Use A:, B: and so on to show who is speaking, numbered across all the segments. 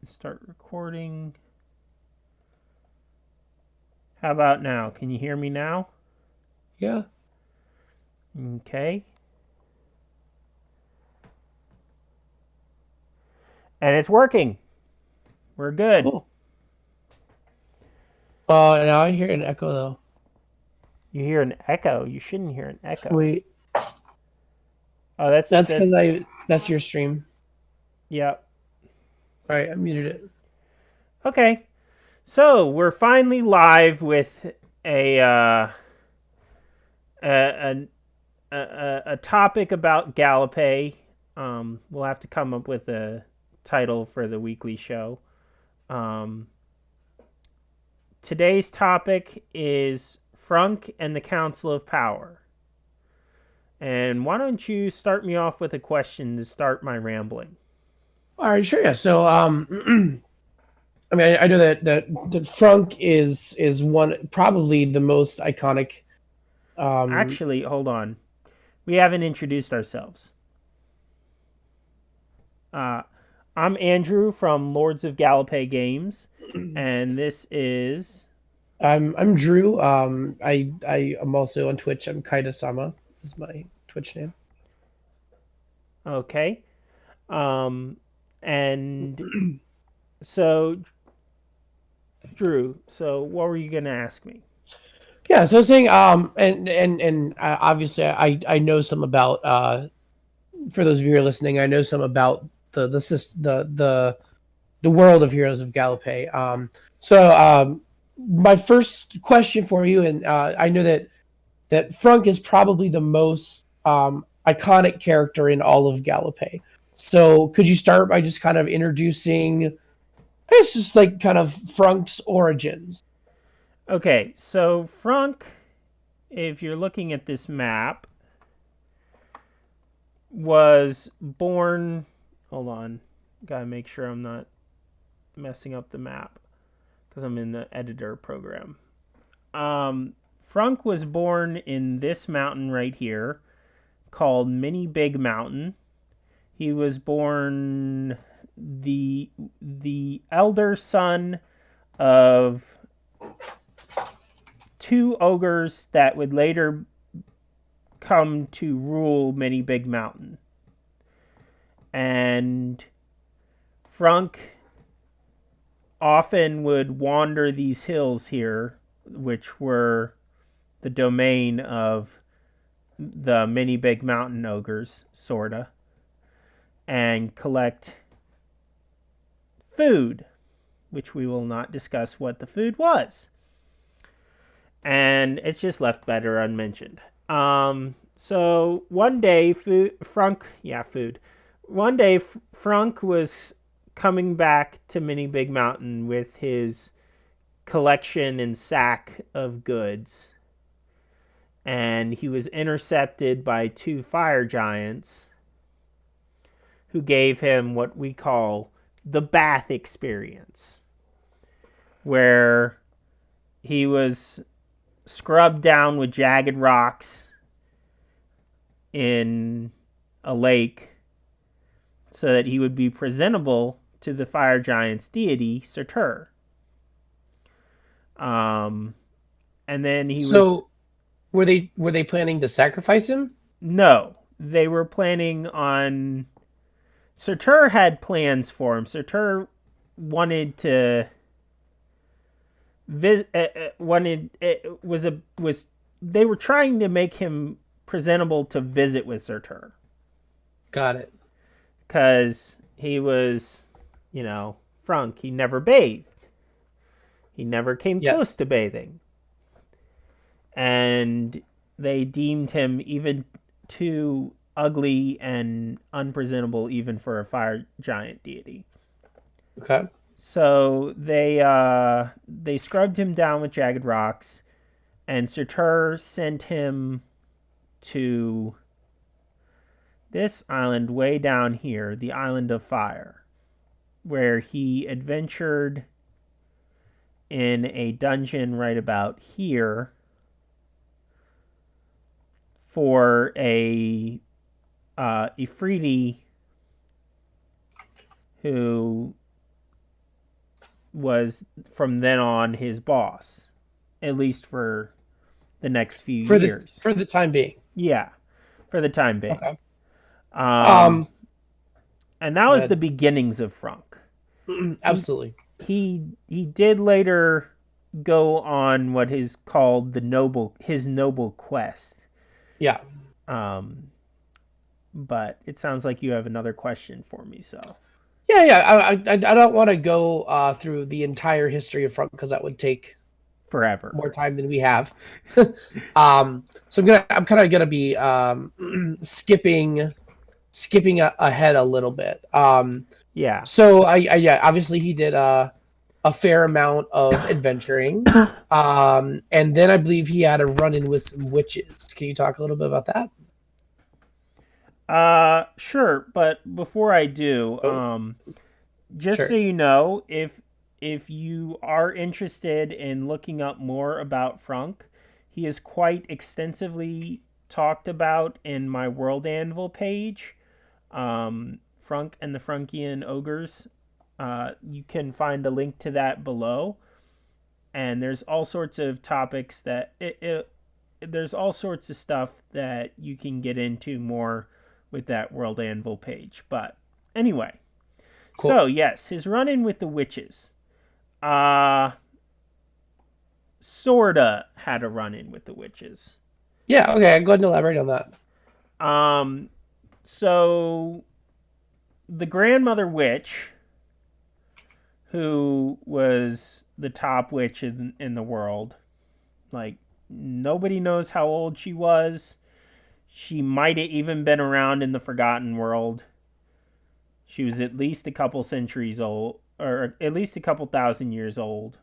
A: Start recording. How about now? Can you hear me now?
B: Yeah.
A: Okay. And it's working. We're good.
B: Cool. Now I hear an echo though.
A: You hear an echo. You shouldn't hear an echo.
B: Wait,
A: Oh, that's
B: that's
A: that.
B: because that's your stream.
A: Yeah.
B: All right, I muted it.
A: Okay. So we're finally live with a uh, a, a topic about Gallipay. We'll have to come up with a title for the weekly show. Um, Today's topic is Frunk and the Council of Power. And why don't you start me off with a question to start my rambling?
B: All right, sure. Yeah. So, I mean, I know that Frunk is one probably the most iconic. Um,
A: Actually, hold on. We haven't introduced ourselves. Uh, I'm Andrew from Lords of Gallipay Games, and this is
B: I'm Drew. I am also on Twitch. I'm Kaida Sama is my Twitch name.
A: okay. Um, and so, Drew, so what were you going to ask me?
B: Yeah. So I was saying, and obviously I know some about for those of you who are listening, I know some about the world of Heroes of Gallipay. My first question for you, and I know that Frunk is probably the most iconic character in all of Gallipay. So could you start by just kind of introducing, it's just like kind of Frunk's origins?
A: Okay, so Frunk, if you're looking at this map, was born. Hold on. Gotta make sure I'm not messing up the map because I'm in the editor program. Frunk was born in this mountain right here called Mini Big Mountain. He was born the elder son of two ogres that would later come to rule Mini Big Mountain. And Frunk often would wander these hills here, which were the domain of the Mini Big Mountain ogres, sorta, and collect food, which we will not discuss what the food was. And it's just left better unmentioned. So one day, food. One day, Frunk was coming back to Mini Big Mountain with his collection and sack of goods, and he was intercepted by two fire giants who gave him what we call the bath experience, where he was scrubbed down with jagged rocks in a lake so that he would be presentable to the fire giant's deity, Surtur. Um, and then he was
B: So were they planning to sacrifice him?
A: no, they were planning on. Surtur had plans for him. Surtur wanted to visit. Wanted it was they were trying to make him presentable to visit with Surtur
B: Got it.
A: because he was, Frunk. He never bathed. He never came close
B: Yes.
A: to bathing, and they deemed him even too ugly and unpresentable even for a fire giant deity.
B: Okay.
A: So they scrubbed him down with jagged rocks, and Surtur sent him to this island way down here, the Island of Fire, where he adventured in a dungeon right about here for a Ifriti who was from then on his boss, at least for the next few years.
B: For the time being.
A: Yeah, for the time being.
B: Okay.
A: Um,
B: Um.
A: and that
B: Go
A: was the
B: ahead.
A: beginnings of Frunk. He
B: Absolutely.
A: he did later go on what is called his noble quest.
B: Yeah.
A: Um, but it sounds like you have another question for me, so
B: Yeah. Yeah. I don't want to go through the entire history of Front because that would take
A: forever.
B: more time than we have. So I'm kind of gonna be skipping ahead a little bit.
A: Yeah.
B: So yeah, obviously he did a fair amount of adventuring, and then I believe he had a run in with some witches. Can you talk a little bit about that?
A: Sure, but before I do,
B: Oh,
A: just so
B: sure.
A: you know, if you are interested in looking up more about Frunk, he is quite extensively talked about in my World Anvil page. Frunk and the Frunkian ogres. You can find a link to that below, and there's all sorts of topics there's all sorts of stuff that you can get into more with that World Anvil page. But anyway,
B: Cool.
A: so yes, his run-in with the witches. Uh sorta had a run-in with the witches.
B: Yeah. Okay. Go ahead and elaborate on that.
A: Um so the grandmother witch, who was the top witch in the world, like nobody knows how old she was. She might have even been around in the Forgotten World. She was at least a couple centuries old, or at least a couple thousand years old,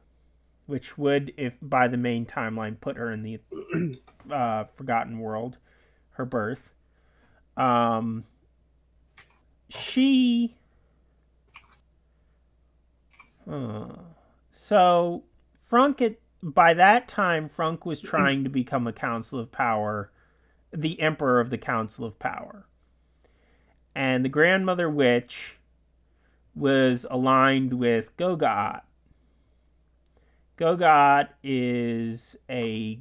A: which would, if by the main timeline, put her in the Forgotten World, her birth. Um, she. So, by that time, Frunk was trying to become a Council of Power, the Emperor of the Council of Power. And the Grandmother Witch was aligned with Gogaat. Gogaat is a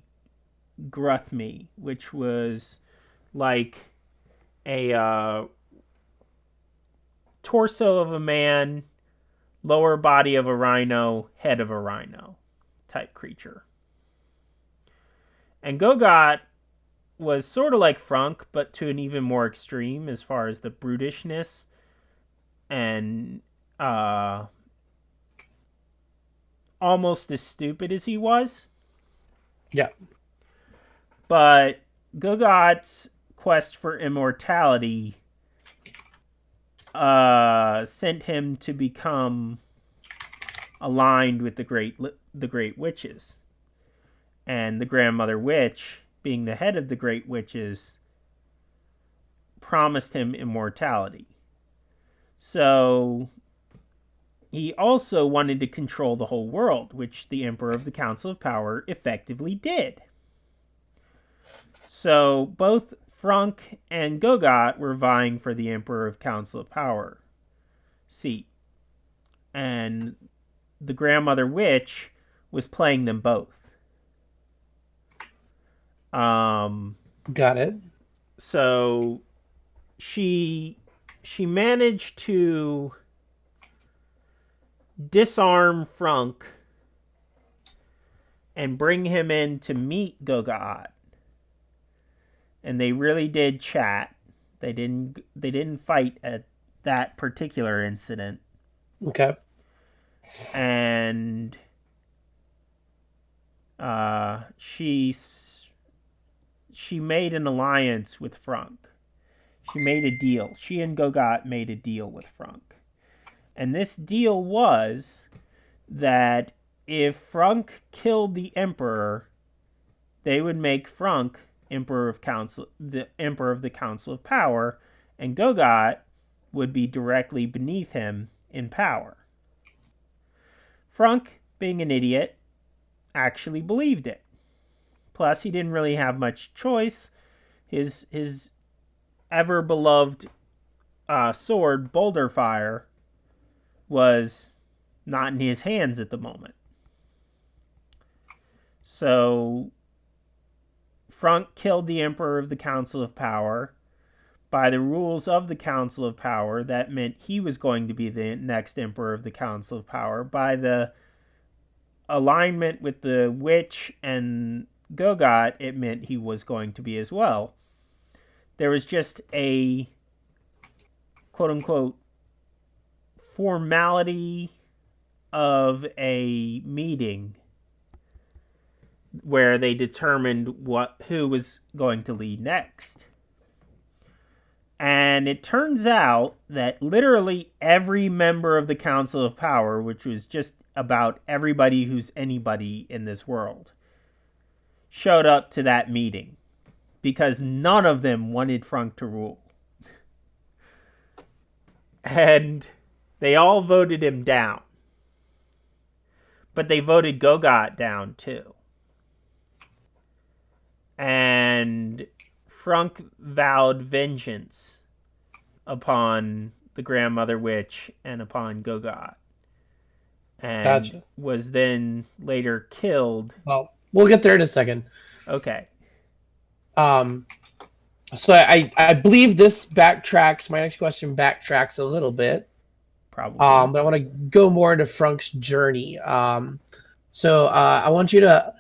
A: Gruthmi, which was like a torso of a man, lower body of a rhino, head of a rhino type creature. And Gogaat was sort of like Frunk, but to an even more extreme as far as the brutishness and almost as stupid as he was.
B: Yeah.
A: But Gogat's quest for immortality sent him to become aligned with the great witches, and the grandmother witch, being the head of the great witches, promised him immortality. So he also wanted to control the whole world, which the Emperor of the Council of Power effectively did. So both Frunk and Gogat were vying for the Emperor of Council of Power seat. And the Grandmother Witch was playing them both.
B: Got it.
A: So she managed to disarm Frunk and bring him in to meet Gogat. And they really did chat. They didn't fight at that particular incident.
B: Okay.
A: And she made an alliance with Frunk. She made a deal. She and Gogat made a deal with Frunk. And this deal was that if Frunk killed the Emperor, they would make Frunk the Emperor of the Council of Power, and Gogat would be directly beneath him in power. Frunk, being an idiot, actually believed it. Plus, he didn't really have much choice. His ever beloved sword, Boulder Fire, was not in his hands at the moment. So Frunk killed the Emperor of the Council of Power. By the rules of the Council of Power, that meant he was going to be the next Emperor of the Council of Power. By the alignment with the witch and Gogot, it meant he was going to be as well. There was just a quote-unquote formality of a meeting where they determined who was going to lead next. And it turns out that literally every member of the Council of Power, which was just about everybody who's anybody in this world, showed up to that meeting because none of them wanted Frunk to rule. And they all voted him down. But they voted Gogot down too. And Frunk vowed vengeance upon the Grandmother Witch and upon Gogot. And was then later killed.
B: Well, we'll get there in a second.
A: Okay.
B: So I believe this backtracks. My next question backtracks a little bit.
A: Probably.
B: But I want to go more into Frunk's journey. So I want you to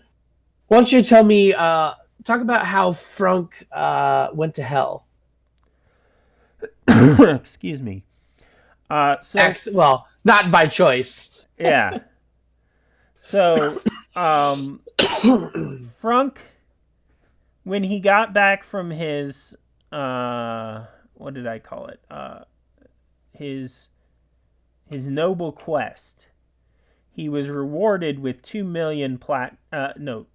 B: tell me, talk about how Frunk went to hell.
A: Excuse me.
B: Well, not by choice.
A: Yeah. So, Frunk, when he got back from his, what did I call it? His noble quest, he was rewarded with 2 million 2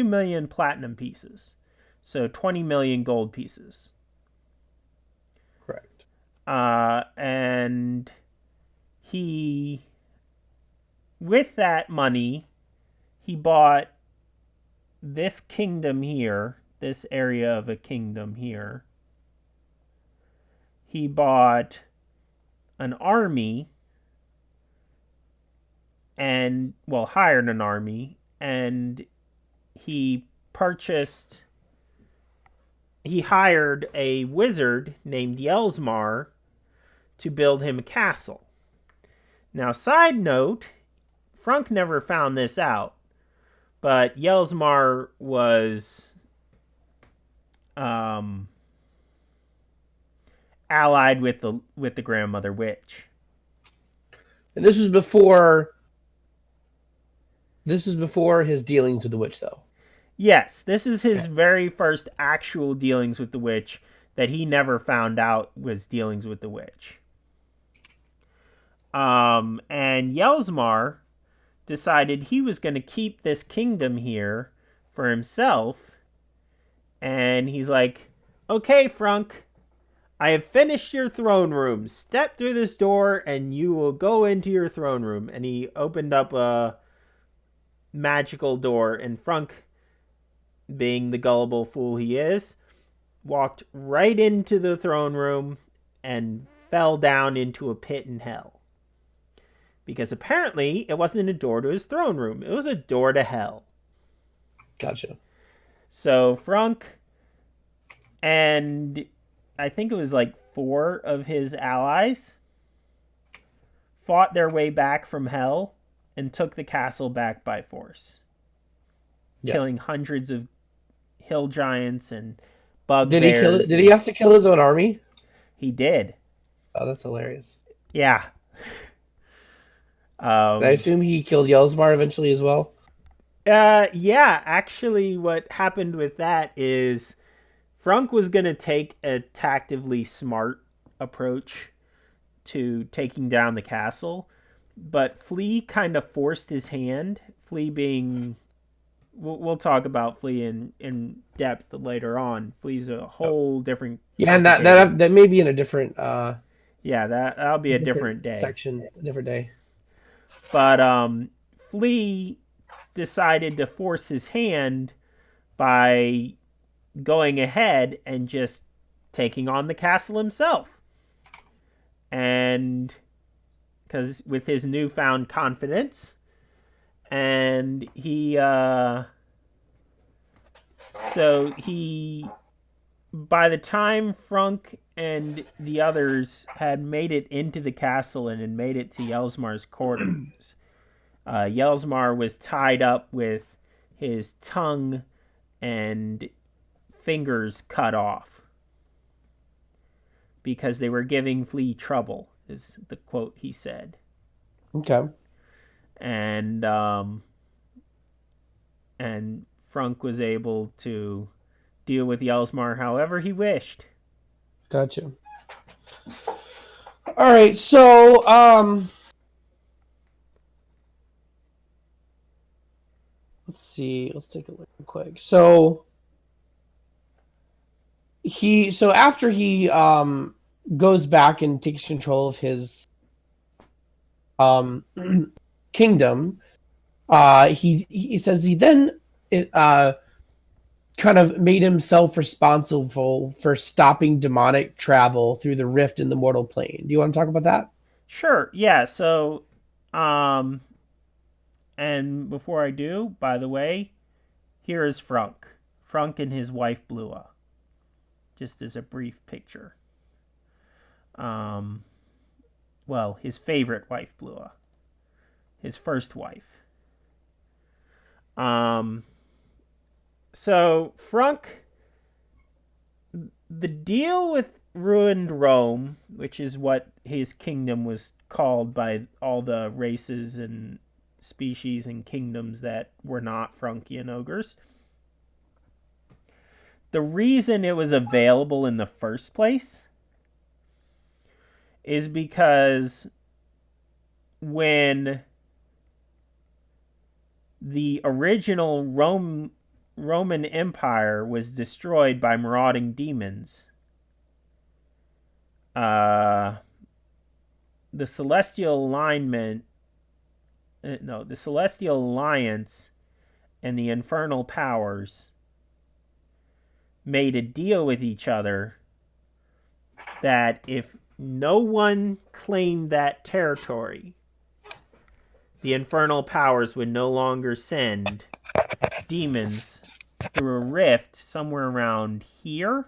A: million platinum pieces. So 20 million gold pieces.
B: Correct.
A: And he, with that money, he bought this kingdom here, this area of a kingdom here. He bought an army and, well, hired an army, and he hired a wizard named Yelsmar to build him a castle. Now, side note, Frunk never found this out, but Yelsmar was allied with the Grandmother Witch.
B: And this was before his dealings with the witch, though.
A: Yes, this is his very first actual dealings with the witch that he never found out was dealings with the witch. And Yelsmar decided he was going to keep this kingdom here for himself. And he's like, okay, Frunk, I have finished your throne room. Step through this door and you will go into your throne room. And he opened up a magical door, and Frunk, being the gullible fool he is, walked right into the throne room and fell down into a pit in hell. Because apparently it wasn't a door to his throne room. It was a door to hell.
B: Gotcha.
A: So Frunk and I think it was like 4 of his allies fought their way back from hell and took the castle back by force. Yeah. Killing hundreds of hill giants and bugbears.
B: Did he have to kill his own army?
A: He did.
B: Oh, that's hilarious.
A: Yeah.
B: I assume he killed Yelsmar eventually as well?
A: Yeah, actually what happened with that is Frunk was going to take a tactically smart approach to taking down the castle, but Flea kind of forced his hand. Flea being... We'll talk about Flea in depth later on. Flea's a whole different...
B: Yeah, and that may be in a different...
A: that'll be a different day.
B: Section, a different day.
A: But Flea decided to force his hand by going ahead and just taking on the castle himself. And because with his newfound confidence, and he by the time Frunk and the others had made it into the castle and had made it to Yelsmar's quarters, Yelsmar was tied up with his tongue and fingers cut off because they were giving Flea trouble, is the quote he said.
B: Okay.
A: And Frunk was able to deal with Yelsmar however he wished.
B: Gotcha. All right, so let's see. Let's take a look real quick. So after he goes back and takes control of his kingdom, he says he then kind of made himself responsible for stopping demonic travel through the rift in the mortal plane. Do you want to talk about that?
A: Sure. Yeah. So, and before I do, by the way, here is Frunk. Frunk and his wife Blua. Just as a brief picture. Well, his favorite wife Blua. His first wife. So, Frunk, the deal with ruined Rome, which is what his kingdom was called by all the races and species and kingdoms that were not Frunkian ogres. The reason it was available in the first place is because when the original Roman Empire was destroyed by marauding demons, the Celestial Alliance and the Infernal Powers made a deal with each other that if no one claimed that territory, the Infernal Powers would no longer send demons through a rift somewhere around here,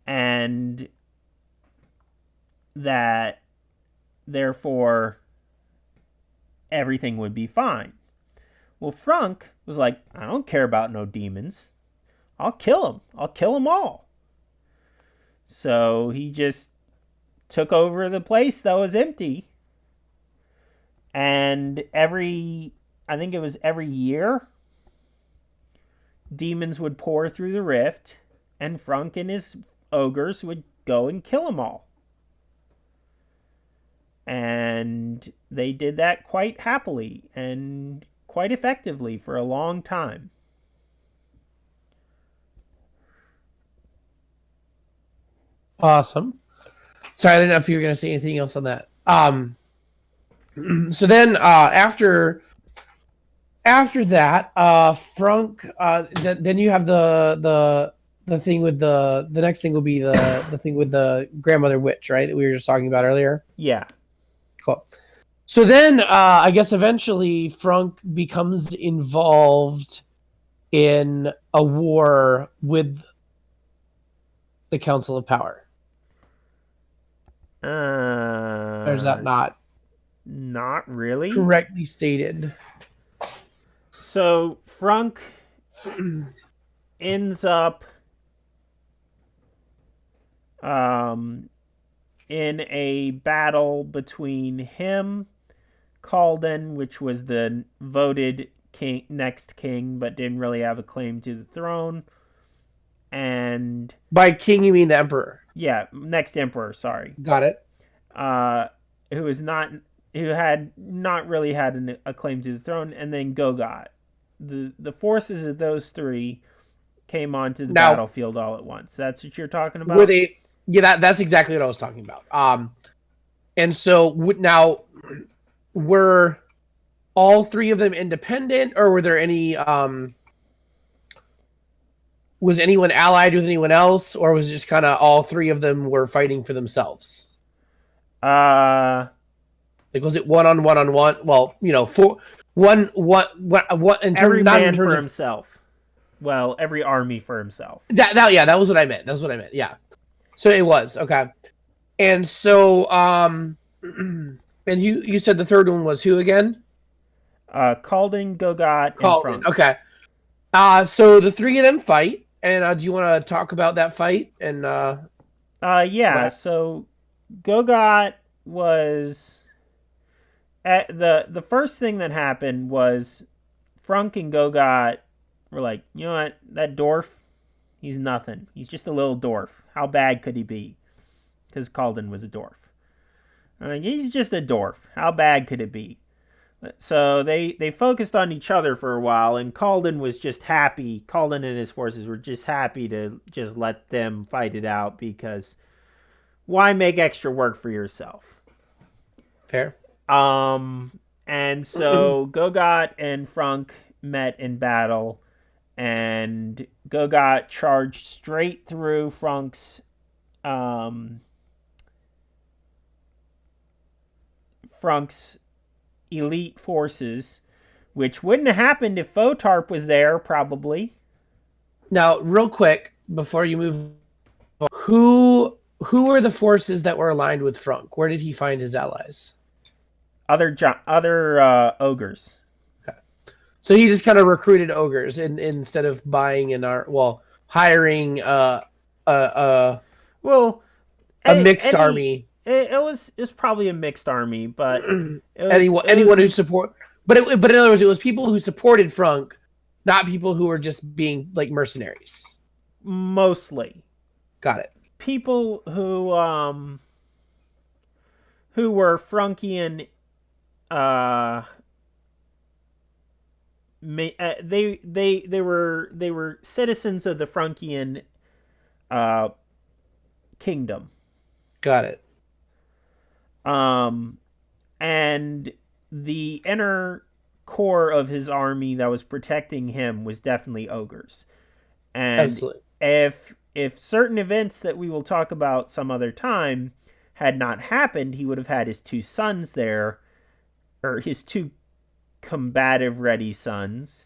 A: and that therefore everything would be fine. Well, Frunk was like, I don't care about no demons. I'll kill them. I'll kill them all. So he just took over the place that was empty. And I think it was every year, demons would pour through the rift, and Frunk and his ogres would go and kill them all. And they did that quite happily and quite effectively for a long time.
B: Awesome. Sorry, I didn't know if you were going to say anything else on that. So then after that, Frunk, then you have the thing with the next thing will be the thing with the grandmother witch, right? That we were just talking about earlier.
A: Yeah.
B: Cool. So then, I guess eventually Frunk becomes involved in a war with the Council of Power. Or is that not
A: really
B: correctly stated?
A: So Frunk ends up in a battle between him, Calden, which was the voted next king, but didn't really have a claim to the throne, and
B: by king you mean the emperor?
A: Yeah, next emperor. Sorry,
B: got it.
A: Who had not really had a claim to the throne, and then Gogot. The forces of those three came onto the battlefield all at once. That's what you're talking about?
B: Were they? Yeah, that's exactly what I was talking about. And so now, were all three of them independent, or were there any? Was anyone allied with anyone else, or was it just kind of all three of them were fighting for themselves?
A: Uh,
B: Like, was it one on one? Well, for one in
A: every
B: term, not in
A: man
B: terms
A: for
B: of
A: himself. Well, every army for himself.
B: yeah, that was what I meant. That's what I meant. Yeah. So it was okay. And so and you said the third one was who again?
A: Kalden, Gogot, and
B: Calden.
A: Frunk.
B: Okay. So the three of them fight, and do you want to talk about that fight? And
A: Yeah.
B: well,
A: So Gogot was the first thing that happened was Frunk and Gogot were like, you know what, that dwarf, he's nothing. He's just a little dwarf. How bad could he be? Because Kalden was a dwarf. He's just a dwarf. How bad could it be? So they focused on each other for a while, and Kalden was just happy. Kalden and his forces were just happy to just let them fight it out because why make extra work for yourself?
B: fair.
A: And so Gogot and Frunk met in battle, and Gogot charged straight through Frunk's elite forces, which wouldn't have happened if Photarp was there, probably.
B: Now, real quick before you move, who were the forces that were aligned with Frunk? Where did he find his allies?
A: Other ogres.
B: Okay. So he just kind of recruited ogres instead of buying hiring
A: Well,
B: a mixed army.
A: It was probably a mixed army, but
B: anyone who support. But in other words, it was people who supported Frunk, not people who were just being like mercenaries.
A: mostly
B: Got it.
A: people who were Frunkian. They were citizens of the Frunkian uh, kingdom.
B: Got it.
A: And the inner core of his army that was protecting him was definitely ogres. And
B: Absolutely.
A: if certain events that we will talk about some other time had not happened, he would have had his two sons there, or his two combative ready sons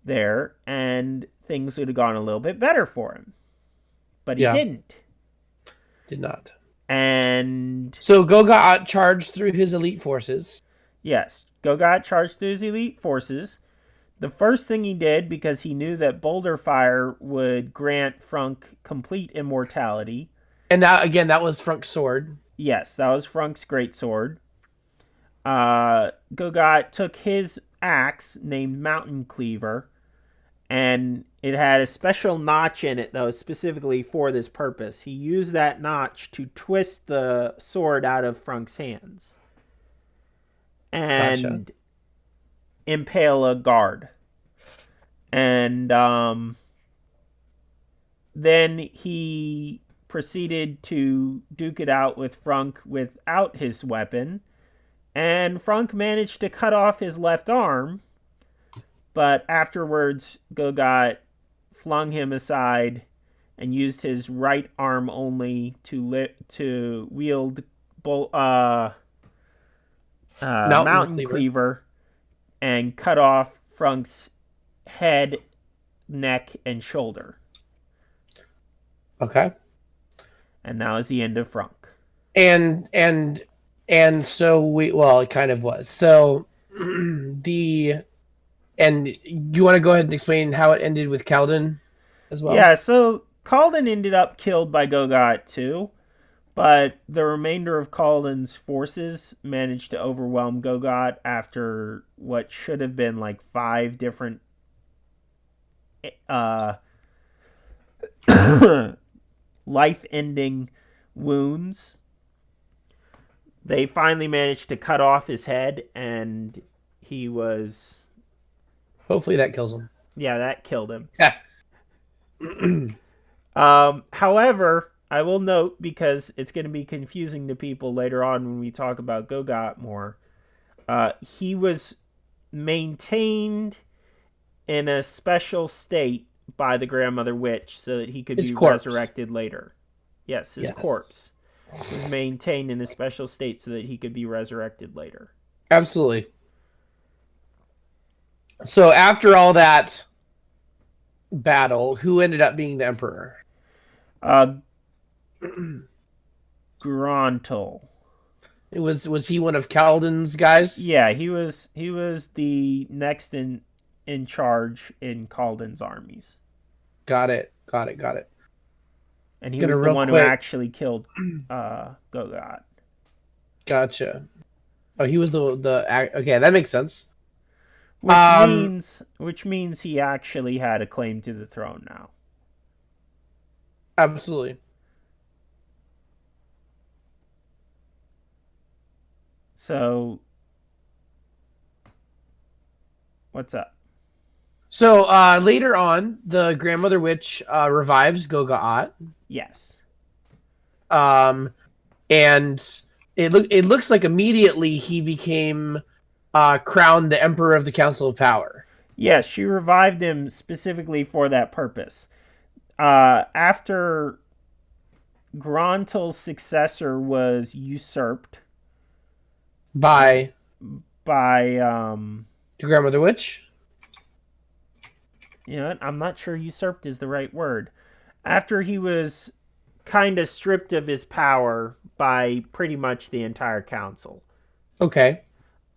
A: there, and things would have gone a little bit better for him. But he didn't.
B: Did not.
A: And
B: so Gogot charged through his elite forces.
A: Yes, Gogot charged through his elite forces. The first thing he did, because he knew that Boulder Fire would grant Frunk complete immortality.
B: And that was Frunk's sword.
A: Yes, that was Frunk's greatsword. Gogot took his axe, named Mountain Cleaver, and it had a special notch in it that was specifically for this purpose. He used that notch to twist the sword out of Frunk's hands and impale a guard. And then he proceeded to duke it out with Frunk without his weapon. And Frunk managed to cut off his left arm, but afterwards Gogot flung him aside and used his right arm only to wield Mountain Cleaver and cut off Frunk's head, neck, and shoulder.
B: Okay.
A: And that was the end of Frunk.
B: And so it kind of was. So and you want to go ahead and explain how it ended with Kalden as well?
A: Yeah, so Kalden ended up killed by Gogot too, but the remainder of Kalden's forces managed to overwhelm Gogot after what should have been like 5 different life-ending wounds. They finally managed to cut off his head, and he was...
B: Hopefully that kills him.
A: Yeah, that killed him.
B: Yeah.
A: However, I will note, because it's going to be confusing to people later on when we talk about Gogot more, he was maintained in a special state by the grandmother witch so that he could be resurrected later. Yes, his corpse. was maintained in a special state so that he could be resurrected later.
B: Absolutely. So after all that battle, who ended up being the emperor?
A: Uh, Grontal.
B: Was he one of Kaladin's guys?
A: Yeah, he was the next in charge in Kalden's armies,
B: Got it. Got it. Got it.
A: and he
B: Gonna
A: was the
B: real
A: one who
B: quick.
A: actually killed Gogot.
B: Gotcha. Oh, he was the. Okay, that makes sense.
A: Which
B: Um,
A: means he actually had a claim to the throne now.
B: absolutely.
A: So what's up?
B: So later on, the grandmother witch revives Gogaat.
A: Yes.
B: Um, and it looks like immediately he became crowned the emperor of the Council of Power.
A: Yes, she revived him specifically for that purpose. After Grontal's successor was usurped
B: By
A: by
B: the grandmother witch.
A: you know what? I'm not sure usurped is the right word. After he was kind of stripped of his power by pretty much the entire council.
B: Okay.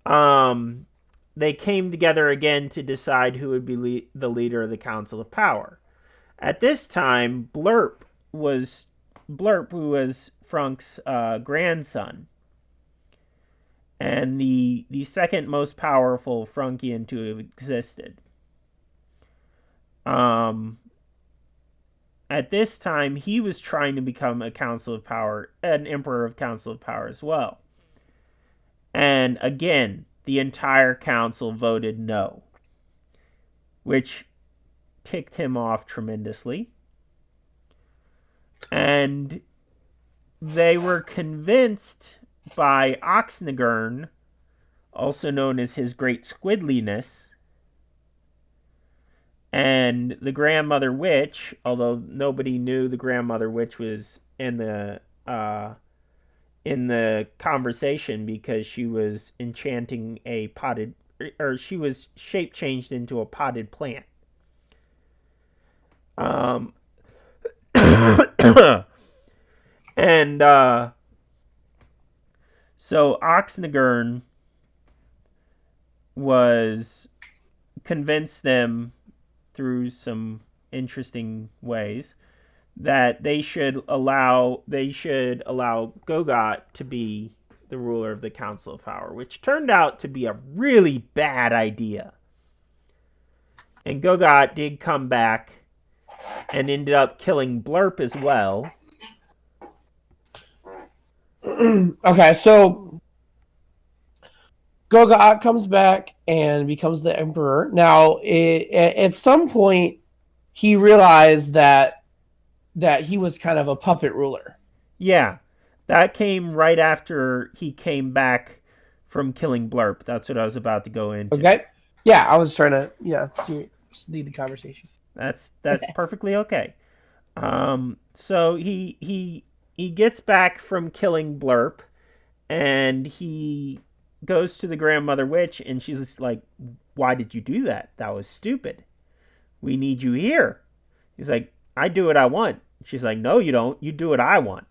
A: Um, they came together again to decide who would be the leader of the Council of Power. At this time, Blurp, who was Frunk's grandson, and the second most powerful Frunkian to have existed. At this time, he was trying to become a Council of Power, an Emperor of Council of Power as well. And again, the entire council voted no, which ticked him off tremendously. And they were convinced by Oxnagern, also known as his Great Squidliness, and the Grandmother Witch, although nobody knew the Grandmother Witch was in the conversation because she was enchanting a potted, or she was shape changed into a potted plant. And so Oxnagern was convinced them through some interesting ways that they should allow Gogot to be the ruler of the Council of Power, which turned out to be a really bad idea. And Gogot did come back and ended up killing Blurp as well.
B: Okay, so Gogaat comes back and becomes the emperor. Now, at some point, he realized that he was kind of a puppet ruler.
A: Yeah, that came right after he came back from killing Blurp. That's what I was about to go into.
B: Okay. Yeah, I was trying to lead the conversation.
A: That's perfectly okay. So he gets back from killing Blurp, and he goes to the Grandmother Witch, and she's like, "Why did you do that? That was stupid. We need you here." He's like, "I do what I want." She's like, "No, you don't. You do what I want."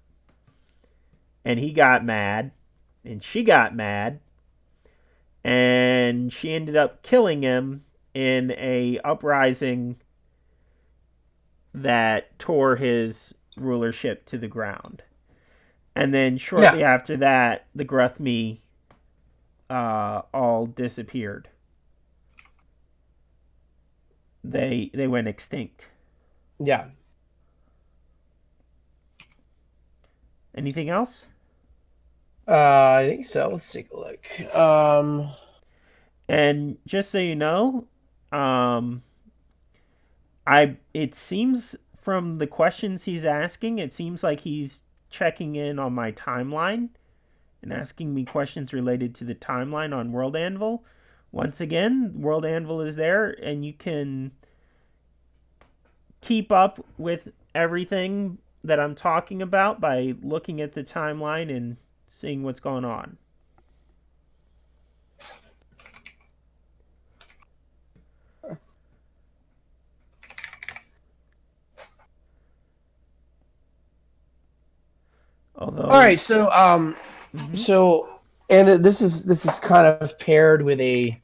A: And he got mad, and she got mad, and she ended up killing him in a uprising that tore his rulership to the ground. And then shortly after that, the Gruthmi all disappeared. They went extinct.
B: Yeah.
A: Anything else?
B: I think so. Let's take a look.
A: And just so you know, it seems from the questions he's asking, it seems like he's checking in on my timeline and asking me questions related to the timeline on World Anvil. Once again, World Anvil is there, and you can keep up with everything that I'm talking about by looking at the timeline and seeing what's going on.
B: All
A: Although,
B: right, so
A: mhm,
B: so and this is kind of paired with a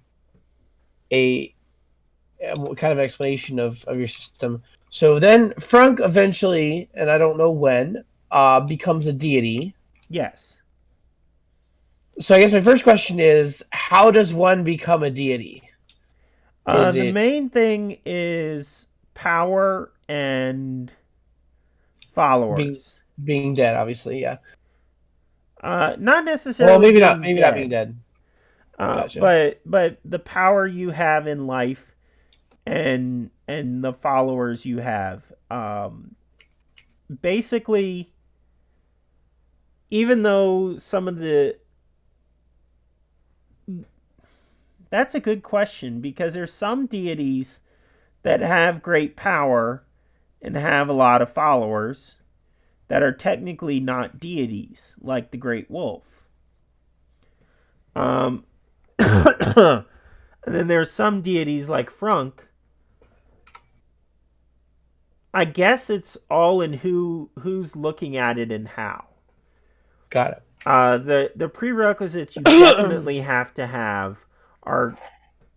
B: kind of explanation of your system. So then Frunk eventually, and I don't know when, becomes a deity.
A: yes.
B: So I guess my first question is, how does one become a deity? Is
A: The
B: it
A: main thing is power and
B: being
A: followers.
B: being dead? Obviously, yeah.
A: Not
B: Well,
A: necessarily
B: maybe not.
A: being
B: Maybe not being
A: dead,
B: dead. Gotcha.
A: but the power you have in life and the followers you have. Basically, even though some of the that's a good question because there's some deities that have great power and have a lot of followers that are technically not deities, like the Great Wolf. Um, and then there's some deities like Frunk. I guess it's all in who's looking at it and how.
B: Got
A: The prerequisites you
B: it.
A: definitely have to have are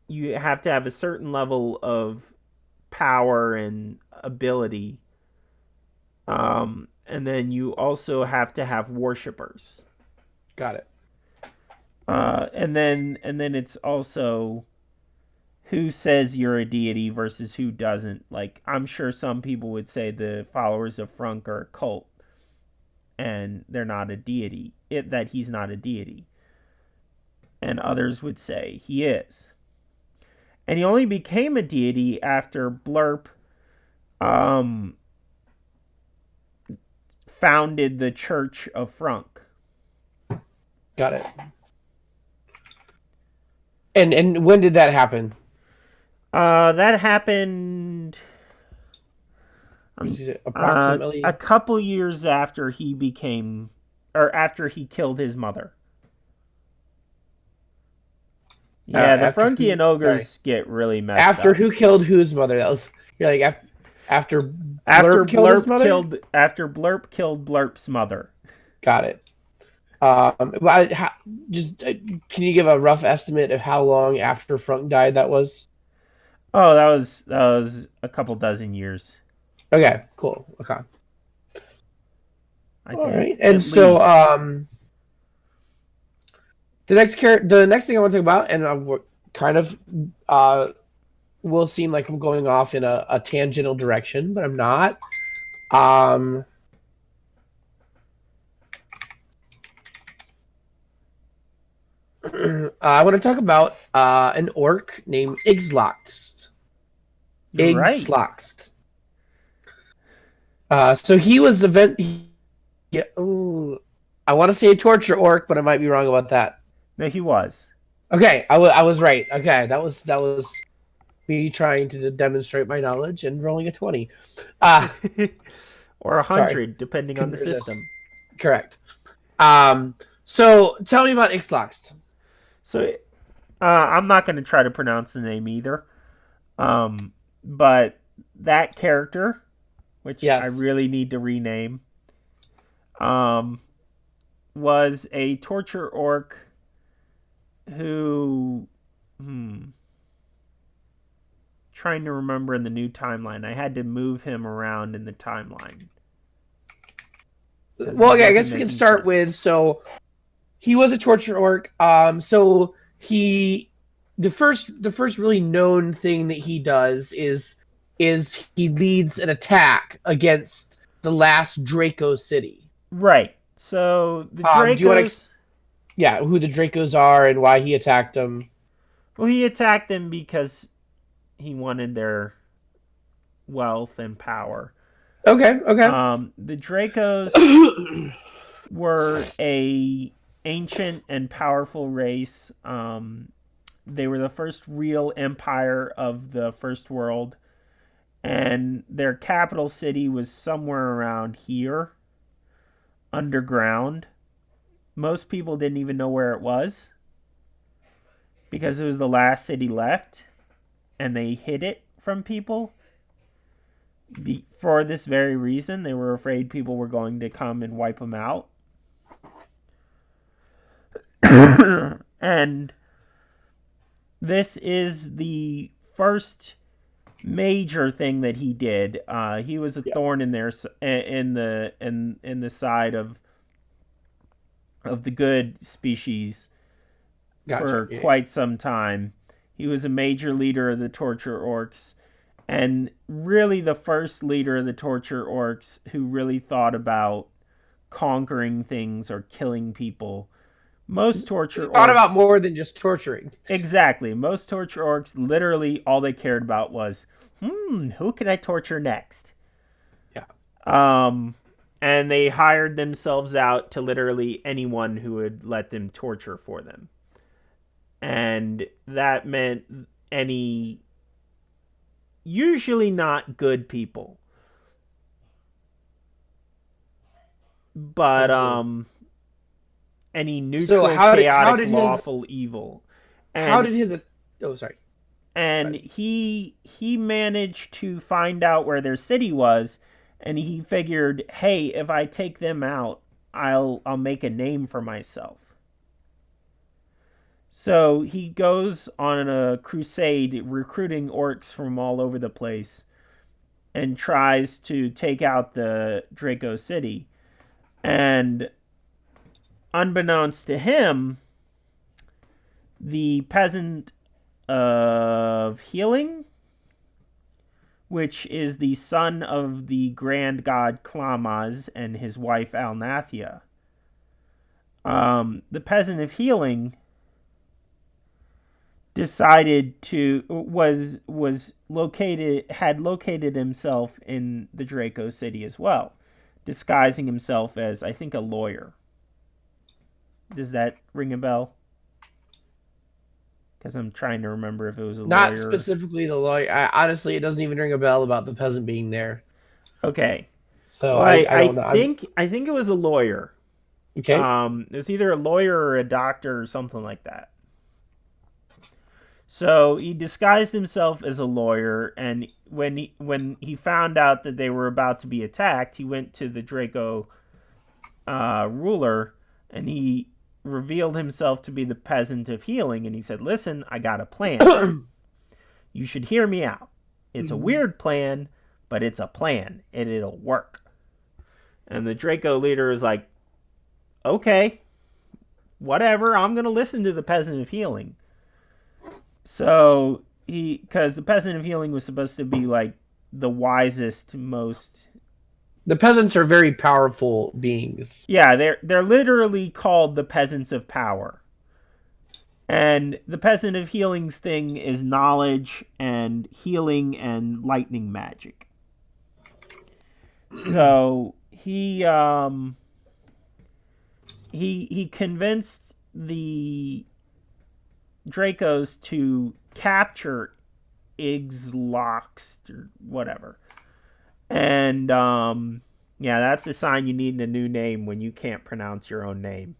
A: you have to have a certain level of power and ability, and then you also have to have worshippers.
B: Got it.
A: And then it's also who says you're a deity versus who doesn't. Like I'm sure some people would say the followers of Frunk are a cult, and they're not a deity. That he's not a deity, and others would say he is. And he only became a deity after Blurp um, founded the Church of Frunk.
B: Got it. And when did that happen?
A: That happened a
B: Approximately.
A: couple years after he became, or after he killed his mother. Yeah, the
B: After
A: Frunkian
B: who? Sorry.
A: ogres get really messed
B: After
A: up.
B: who killed whose mother? That was you're like after Blurp killed his mother.
A: After Blurp killed Blurp's mother.
B: Got it. Just can you give a rough estimate of how long after Frunk died that was?
A: Oh, that was a couple dozen years,
B: Okay, cool. Okay.
A: I
B: All
A: think
B: right. And
A: at
B: so
A: least.
B: the next thing I want to talk about, and I'm kind of will seem like I'm going off in a tangential direction, but I'm not. Um, I want to talk about an orc named Igslaxt.
A: You're right.
B: Igslaxt. So he was event. Yeah, ooh, I want to say a torture orc, but I might be wrong about that.
A: No, he was.
B: Okay, I was right. Okay, that was me trying to demonstrate my knowledge and rolling a 20. Ah,
A: Or a
B: sorry,
A: hundred, depending on
B: couldn't
A: the
B: resist.
A: system.
B: Correct. So tell me about Ixlaxt.
A: So I'm not going to try to pronounce the name either. But that character, which I
B: Yes,
A: really need to rename, um, was a torture orc who, trying to remember in the new timeline. I had to move him around in the timeline because
B: well,
A: he
B: okay, I
A: wasn't
B: guess we can
A: making
B: start
A: sense.
B: with he was a torture orc. So he the first really known thing that he does is he leads an attack against the last Draco city.
A: Right. So the
B: Do you want to
A: Dracos.
B: yeah, who the Dracos are and why he attacked them?
A: Well, he attacked them because he wanted their wealth and power.
B: Okay, okay.
A: The Dracos were a ancient and powerful race. They were the first real empire of the first world, and their capital city was somewhere around here, underground. Most people didn't even know where it was because it was the last city left, and they hid it from people. For this very reason, they were afraid people were going to come and wipe them out. And this is the first major thing that he did. He was a thorn in their in the side of the good species for quite some time. He was a major leader of the torture orcs, and really the first leader of the torture orcs who really thought about conquering things or killing people. Most torture orcs
B: thought about more than just torturing.
A: Exactly. Most torture orcs, literally all they cared about was, who can I torture next?
B: Yeah.
A: And they hired themselves out to literally anyone who would let them torture for them. And that meant any usually not good people. But any neutral, chaotic, lawful evil.
B: And how did his... Oh, sorry.
A: And he managed to find out where their city was, and he figured, hey, if I take them out, I'll make a name for myself. So he goes on a crusade recruiting orcs from all over the place and tries to take out the Draco city. And unbeknownst to him, the peasant of Healing, which is the son of the grand god Klamaz and his wife Alnathia, the peasant of Healing decided to had located himself in the Draco city as well, disguising himself as, I think, a lawyer. Does that ring a bell? Because I'm trying to remember if it was a lawyer.
B: Not specifically the lawyer. Honestly, it doesn't even ring a bell about the peasant being there.
A: Okay.
B: So I don't know.
A: I think it was a lawyer.
B: Okay.
A: It was either a lawyer or a doctor or something like that. So he disguised himself as a lawyer, and when he found out that they were about to be attacked, he went to the Draco ruler, and he revealed himself to be the peasant of Healing, and he said, listen, I got a plan. You should hear me out. It's a weird plan, but it's a plan, and it'll work. And the Draco leader is like, okay, whatever, I'm going to listen to the peasant of Healing. So, because the peasant of Healing was supposed to be like the wisest, most...
B: The peasants are very powerful beings.
A: Yeah, they're literally called the peasants of power. And the peasant of Healing's thing is knowledge and healing and lightning magic. So he convinced the Dracos to capture Igzlox or whatever. And yeah, that's the sign you need a new name when you can't pronounce your own name.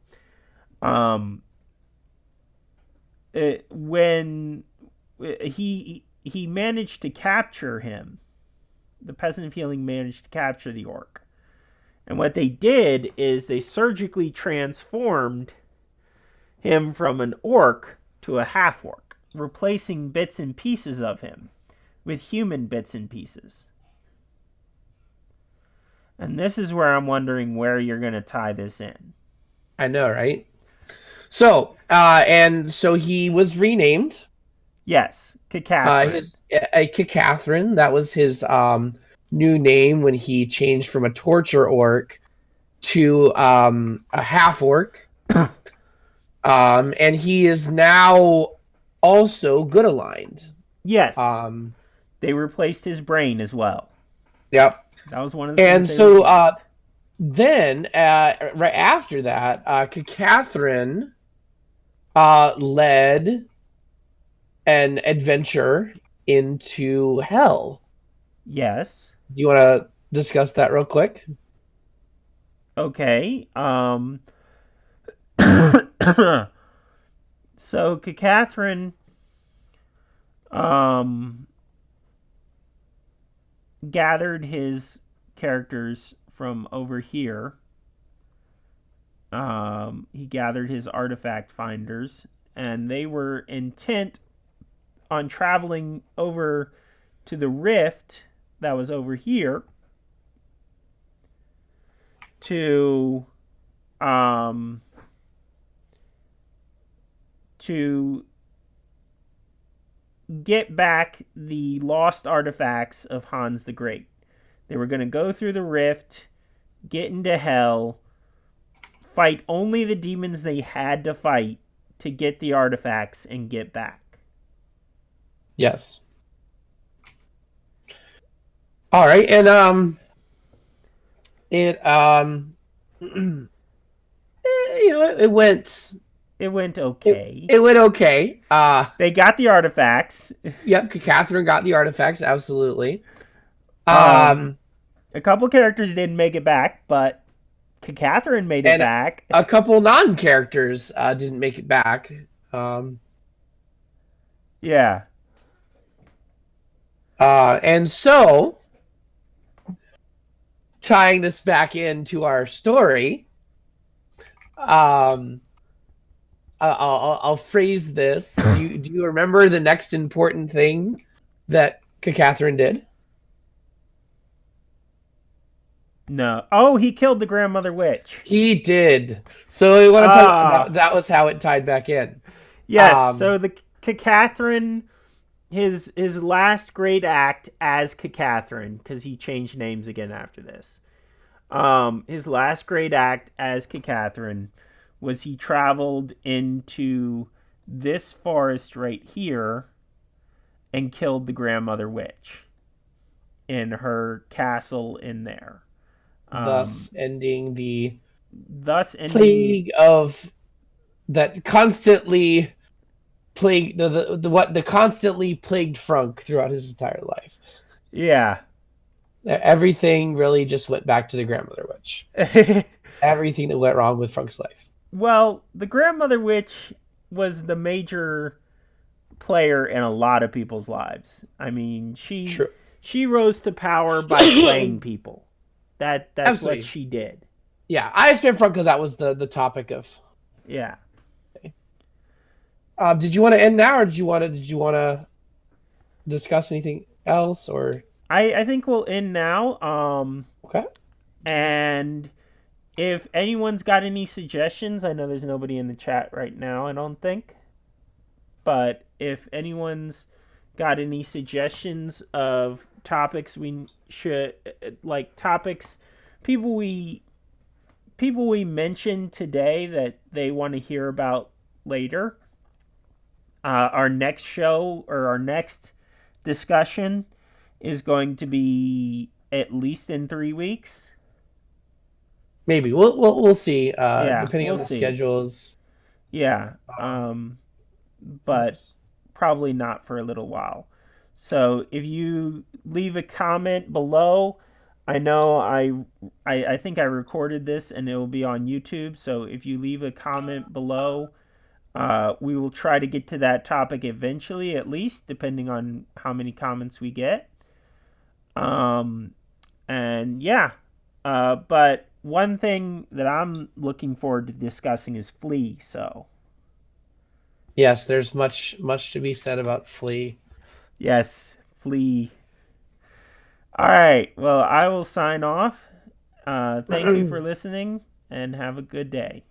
A: When he managed to capture him, the peasant of Healing managed to capture the orc. And what they did is they surgically transformed him from an orc to a half-orc, replacing bits and pieces of him with human bits and pieces. And this is where I'm wondering where you're going to tie this in.
B: I know, right? So, and so he was renamed.
A: Yes, Cacathryn.
B: Cacathryn, that was his new name when he changed from a torture orc to a half-orc. And he is now also good aligned.
A: Yes. They replaced his brain as well.
B: Yep.
A: That was one of the
B: things. And so then, right after that, Cacathryn led an adventure into hell.
A: Yes.
B: Do you want to discuss that real quick?
A: Okay. So Catherine um gathered his characters from over here. He gathered his artifact finders, and they were intent on traveling over to the rift that was over here to um to get back the lost artifacts of Hans the Great. They were going to go through the rift, get into hell, fight only the demons they had to fight to get the artifacts and get back.
B: Yes. All right, and it it went
A: It went okay.
B: it went okay.
A: They got the artifacts.
B: Yep, Catherine got the artifacts, absolutely.
A: Um,
B: Um,
A: a couple characters didn't make it back, but Catherine made it
B: and
A: back.
B: a couple non-characters didn't make it back. Um,
A: Yeah.
B: and so tying this back into our story, um, I'll phrase this. Do you remember the next important thing that Catherine did?
A: No. Oh, he killed the grandmother witch.
B: He did. So we want to talk
A: Ah.
B: that was how it tied back in.
A: Yes. So the Catherine, his last great act as Catherine, because he changed names again after this. His last great act as Catherine was he traveled into this forest right here and killed the grandmother witch in her castle in there.
B: Thus ending the
A: Thus ending
B: plague of that constantly plagued the constantly plagued Frunk throughout his entire life.
A: Yeah.
B: Everything really just went back to the grandmother witch. Everything that went wrong with Frunk's life.
A: Well, the grandmother witch was the major player in a lot of people's lives. I mean,
B: True.
A: she rose to power by playing people. That's
B: Absolutely.
A: what she did.
B: Yeah, I spent Frunk because that was the topic of.
A: Yeah.
B: Did you want to end now, or did you want to discuss anything else, or?
A: I think we'll end now.
B: Okay.
A: And if anyone's got any suggestions, I know there's nobody in the chat right now, I don't think. But if anyone's got any suggestions of topics we should like topics people we mentioned today that they want to hear about later, our next show or our next discussion is going to be at least in 3 weeks.
B: Maybe we'll see.
A: Yeah,
B: Depending
A: we'll
B: on the
A: see.
B: schedules.
A: Yeah. But probably not for a little while. So if you leave a comment below, I know I think I recorded this and it will be on YouTube. So if you leave a comment below, we will try to get to that topic eventually, at least, depending on how many comments we get. And yeah, but one thing that I'm looking forward to discussing is Flea. So
B: Yes, there's much to be said about Flea.
A: yes, Flea. All right. Well, I will sign off. Thank you for listening and have a good day.